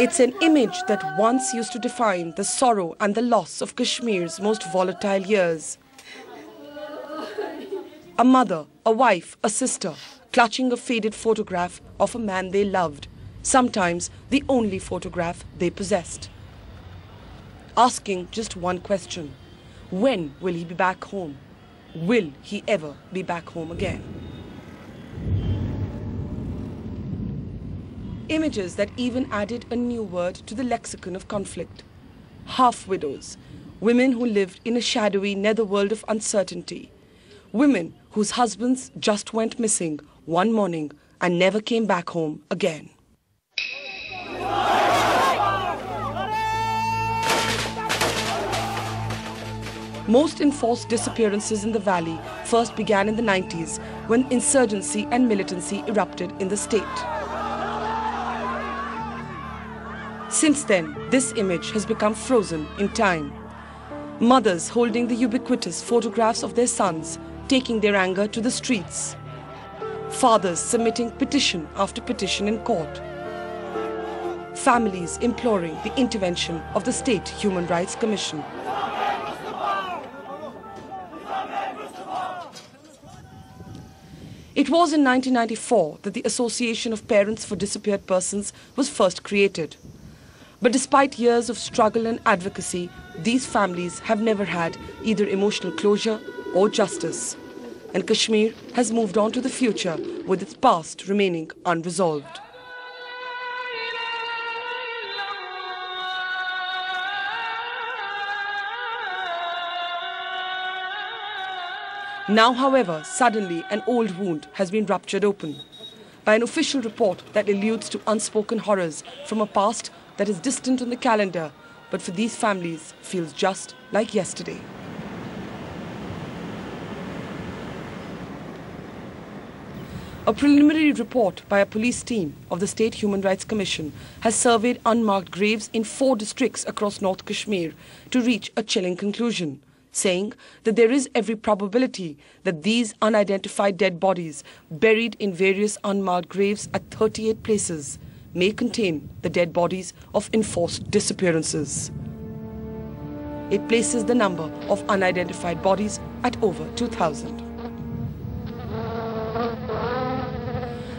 It's an image that once used to define the sorrow and the loss of Kashmir's most volatile years. A mother, a wife, a sister, clutching a faded photograph of a man they loved, sometimes the only photograph they possessed. Asking just one question: when will he be back home? Will he ever be back home again? Images that even added a new word to the lexicon of conflict. Half-widows, women who lived in a shadowy netherworld of uncertainty. Women whose husbands just went missing one morning and never came back home again. Most enforced disappearances in the valley first began in the 90s when insurgency and militancy erupted in the state. Since then, this image has become frozen in time. Mothers holding the ubiquitous photographs of their sons, taking their anger to the streets. Fathers submitting petition after petition in court. Families imploring the intervention of the State Human Rights Commission. It was in 1994 that the Association of Parents for Disappeared Persons was first created. But despite years of struggle and advocacy, these families have never had either emotional closure or justice. And Kashmir has moved on to the future with its past remaining unresolved. Now, however, suddenly an old wound has been ruptured open by an official report that alludes to unspoken horrors from a past that is distant on the calendar, but for these families feels just like yesterday. A preliminary report by a police team of the State Human Rights Commission has surveyed unmarked graves in 4 districts across North Kashmir to reach a chilling conclusion, saying that there is every probability that these unidentified dead bodies, buried in various unmarked graves at 38 places, may contain the dead bodies of enforced disappearances. It places the number of unidentified bodies at over 2,000.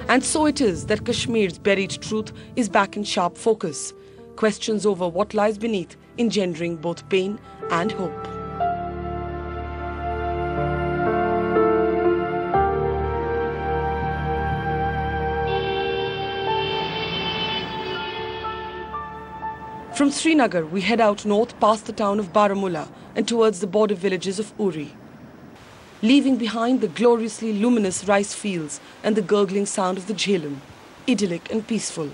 And so it is that Kashmir's buried truth is back in sharp focus. Questions over what lies beneath engendering both pain and hope. From Srinagar, we head out north past the town of Baramulla and towards the border villages of Uri, leaving behind the gloriously luminous rice fields and the gurgling sound of the Jhelum, idyllic and peaceful.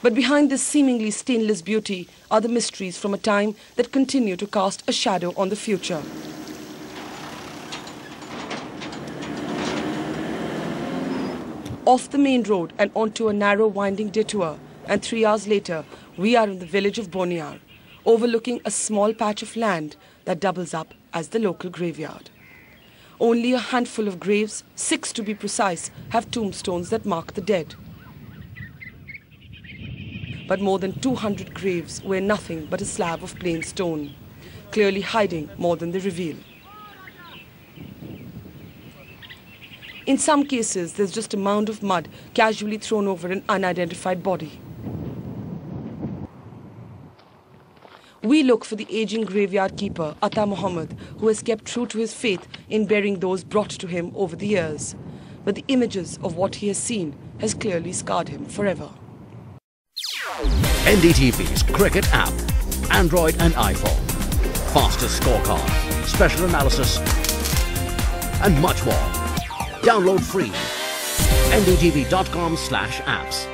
But behind this seemingly stainless beauty are the mysteries from a time that continue to cast a shadow on the future. Off the main road and onto a narrow winding detour, and 3 hours later, we are in the village of Boniar, overlooking a small patch of land that doubles up as the local graveyard. Only a handful of graves, 6 to be precise, have tombstones that mark the dead. But more than 200 graves wear nothing but a slab of plain stone, clearly hiding more than they reveal. In some cases, there's just a mound of mud casually thrown over an unidentified body. We look for the aging graveyard keeper, Atta Muhammad, who has kept true to his faith in burying those brought to him over the years. But the images of what he has seen has clearly scarred him forever. NDTV's cricket app, Android and iPhone. Fastest scorecard, special analysis, and much more. Download free. ndtv.com/apps.